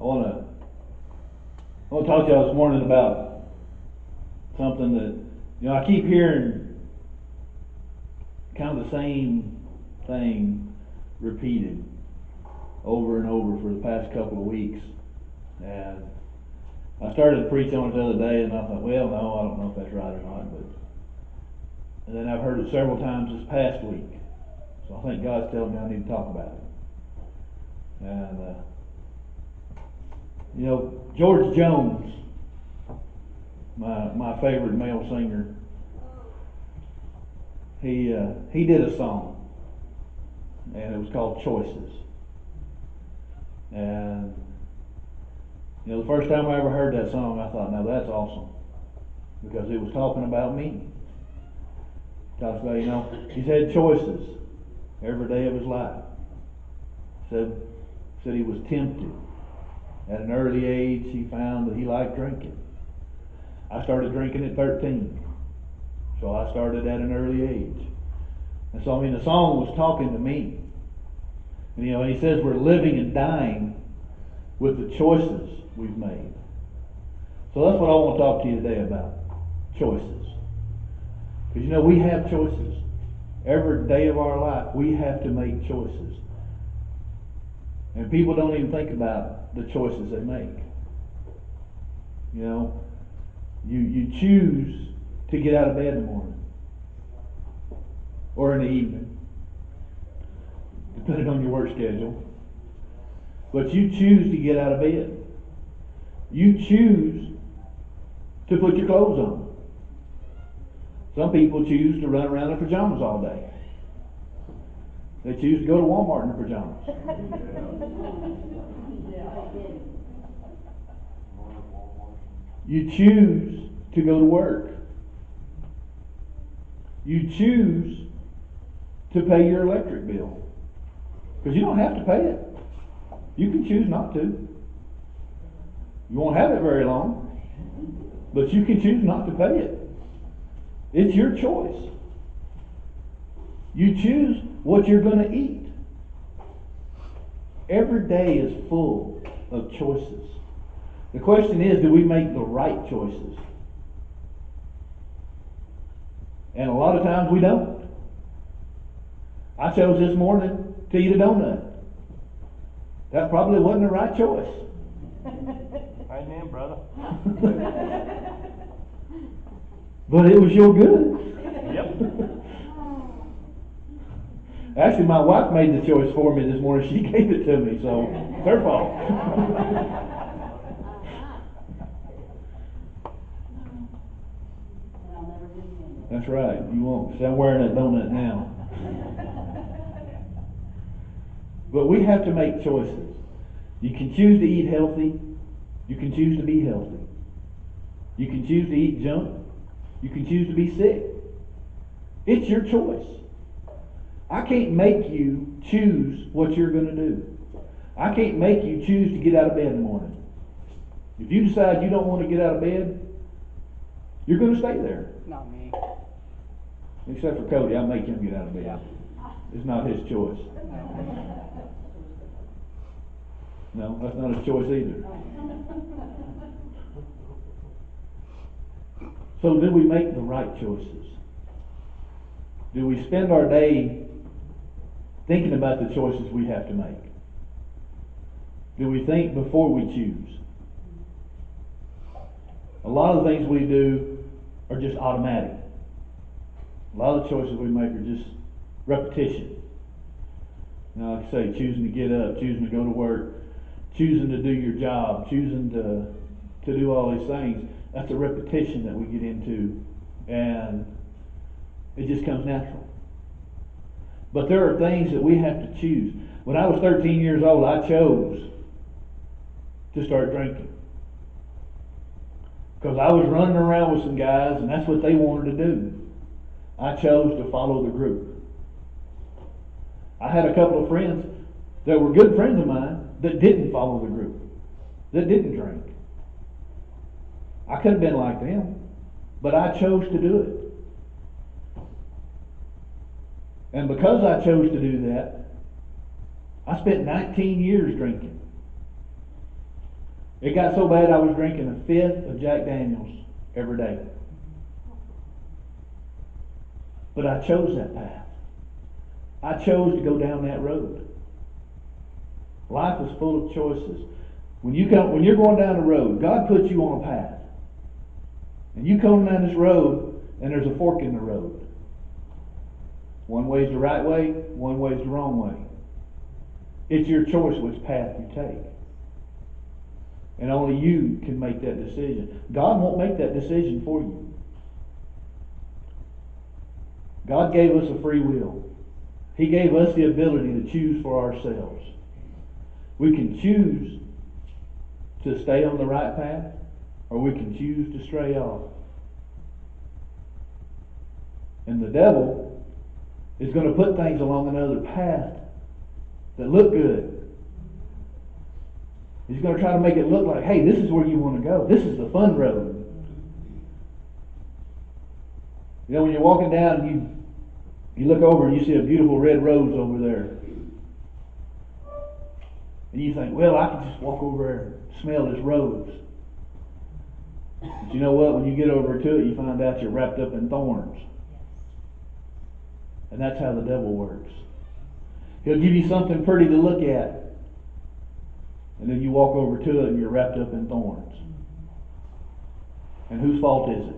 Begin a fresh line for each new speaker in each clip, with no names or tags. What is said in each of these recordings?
want to talk to y'all this morning about something that, I keep hearing kind of the same thing repeated over and over for the past couple of weeks. And I started to preach on it the other day, and I thought, well, no, I don't know if that's right or not. And then I've heard it several times this past week. So I think God's telling me I need to talk about it. And, George Jones, my favorite male singer, he did a song, and it was called Choices. And the first time I ever heard that song, I thought, now that's awesome, because it was talking about me. It talks about, he's had choices every day of his life. Said he was tempted. At an early age, he found that he liked drinking. I started drinking at 13. So I started at an early age. And so, the song was talking to me. And, he says we're living and dying with the choices we've made. So that's what I want to talk to you today about. Choices. Because, we have choices. Every day of our life, we have to make choices. And people don't even think about the choices they make. You choose to get out of bed in the morning. Or in the evening. Depending on your work schedule. But you choose to get out of bed. You choose to put your clothes on. Some people choose to run around in pajamas all day. They choose to go to Walmart in their pajamas. You choose to go to work. You choose to pay your electric bill. Because you don't have to pay it. You can choose not to. You won't have it very long, but you can choose not to pay it. It's your choice. You choose what you're going to eat. Every day is full of choices. The question is, do we make the right choices? And a lot of times we don't. I chose this morning to eat a donut. That probably wasn't the right choice.
Amen, brother.
But it was your good.
Yep.
Actually, my wife made the choice for me this morning. She gave it to me, so it's her fault. That's right. You won't. See, I'm wearing that donut now. But we have to make choices. You can choose to eat healthy. You can choose to be healthy. You can choose to eat junk. You can choose to be sick. It's your choice. I can't make you choose what you're going to do. I can't make you choose to get out of bed in the morning. If you decide you don't want to get out of bed, you're going to stay there.
Not me.
Except for Cody, I make him get out of bed.
Yeah.
It's not his choice. No, that's not his choice either. So do we make the right choices? Do we spend our day thinking about the choices we have to make? Do we think before we choose? A lot of the things we do are just automatic. A lot of the choices we make are just repetition. Like I say, choosing to get up, choosing to go to work, choosing to do your job, choosing to do all these things. That's a repetition that we get into, and it just comes natural. But there are things that we have to choose. When I was 13 years old, I chose to start drinking. Because I was running around with some guys, and that's what they wanted to do. I chose to follow the group. I had a couple of friends that were good friends of mine that didn't follow the group, that didn't drink. I could have been like them, but I chose to do it. And because I chose to do that, I spent 19 years drinking. It got so bad I was drinking a fifth of Jack Daniels every day. But I chose that path. I chose to go down that road. Life is full of choices. When you're going down the road, God puts you on a path. And you come down this road, and there's a fork in the road. One way's the right way, one way's the wrong way. It's your choice which path you take. And only you can make that decision. God won't make that decision for you. God gave us a free will. He gave us the ability to choose for ourselves. We can choose to stay on the right path, or we can choose to stray off. And the devil is going to put things along another path that look good. He's going to try to make it look like, hey, this is where you want to go. This is the fun road. You know, when you're walking down and you look over and you see a beautiful red rose over there. And you think, well, I can just walk over there and smell this rose. But you know what? When you get over to it, you find out you're wrapped up in thorns. And that's how the devil works. He'll give you something pretty to look at. And then you walk over to it and you're wrapped up in thorns. And whose fault is it?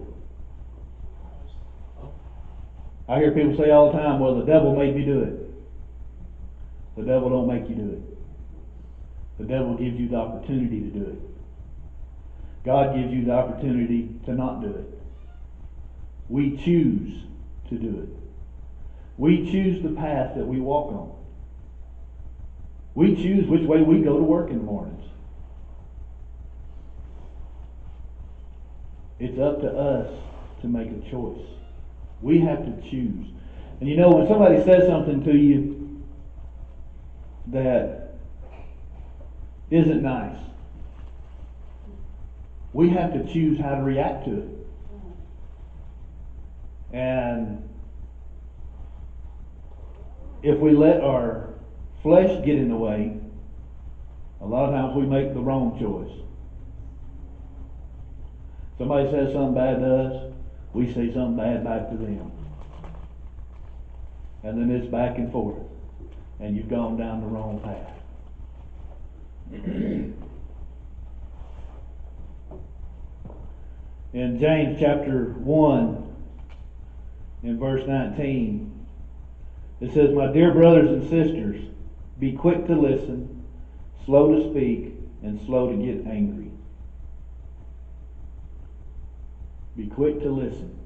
I hear people say all the time, well, the devil made me do it. The devil don't make you do it. The devil gives you the opportunity to do it. God gives you the opportunity to not do it. We choose to do it. We choose the path that we walk on. We choose which way we go to work in the mornings. It's up to us to make a choice. We have to choose. And you know, when somebody says something to you that isn't nice, we have to choose how to react to it. And if we let our flesh get in the way, a lot of times we make the wrong choice. Somebody says something bad to us, we say something bad back to them. And then it's back and forth. And you've gone down the wrong path. In James chapter 1, in verse 19, it says, my dear brothers and sisters, be quick to listen, slow to speak, and slow to get angry. Be quick to listen,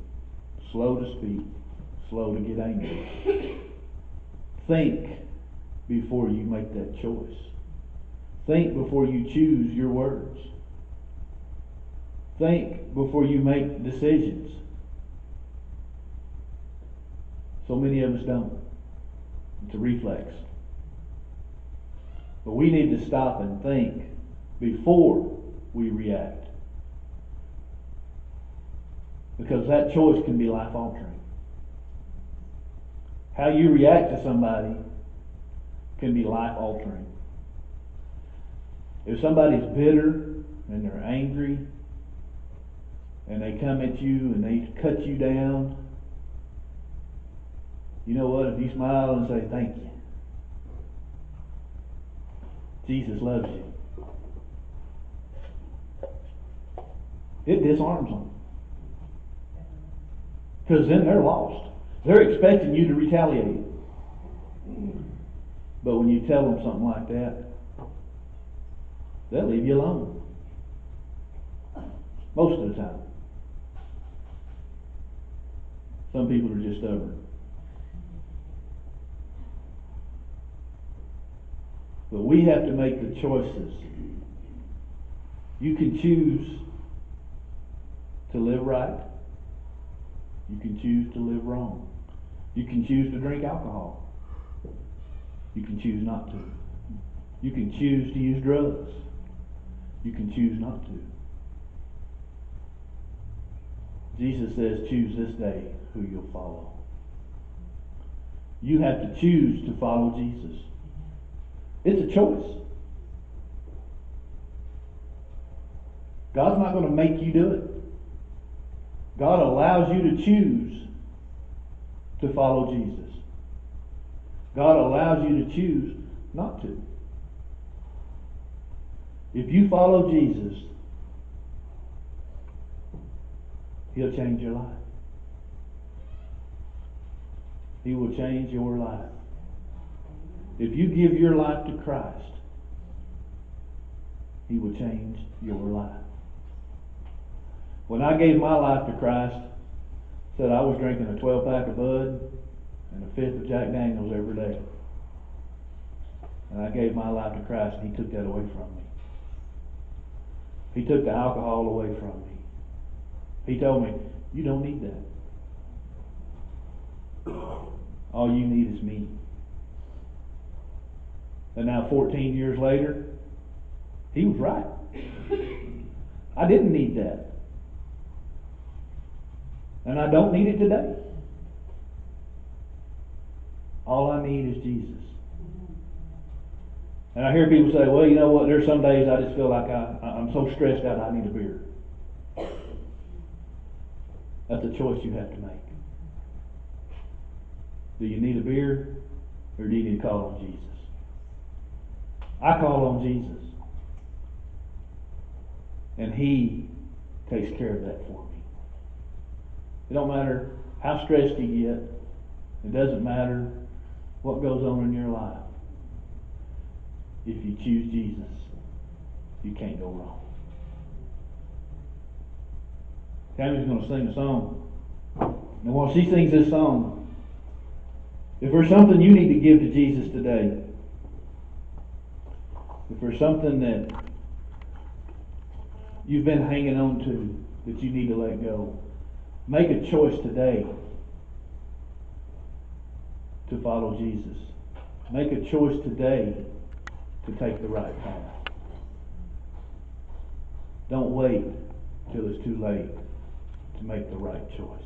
slow to speak, slow to get angry. Think before you make that choice. Think before you choose your words. Think before you make decisions. So many of us don't. It's a reflex. But we need to stop and think before we react. Because that choice can be life altering. How you react to somebody can be life altering. If somebody's bitter and they're angry and they come at you and they cut you down, you know what? If you smile and say thank you, Jesus loves you, it disarms them. Because then they're lost. They're expecting you to retaliate. But when you tell them something like that, they'll leave you alone. Most of the time. Some people are just stubborn. But we have to make the choices. You can choose to live right. You can choose to live wrong. You can choose to drink alcohol. You can choose not to. You can choose to use drugs. You can choose not to. Jesus says, choose this day who you'll follow. You have to choose to follow Jesus. It's a choice. God's not going to make you do it. God allows you to choose to follow Jesus. God allows you to choose not to. If you follow Jesus, He'll change your life. He will change your life. If you give your life to Christ, He will change your life. When I gave my life to Christ, said I was drinking a 12-pack of Bud and a fifth of Jack Daniels every day. And I gave my life to Christ, and He took that away from me. He took the alcohol away from me. He told me, you don't need that. All you need is me. And now 14 years later, He was right. I didn't need that. And I don't need it today. All I need is Jesus. And I hear people say, well, you know what, there's some days I just feel like I'm so stressed out I need a beer. That's a choice you have to make. Do you need a beer, or do you need to call on Jesus? I call on Jesus. And He takes care of that for me. It don't matter how stressed you get. It doesn't matter what goes on in your life. If you choose Jesus, you can't go wrong. Tammy's going to sing a song. And while she sings this song, if there's something you need to give to Jesus today, if there's something that you've been hanging on to that you need to let go, make a choice today to follow Jesus. Make a choice today to take the right path. Don't wait till it's too late to make the right choice.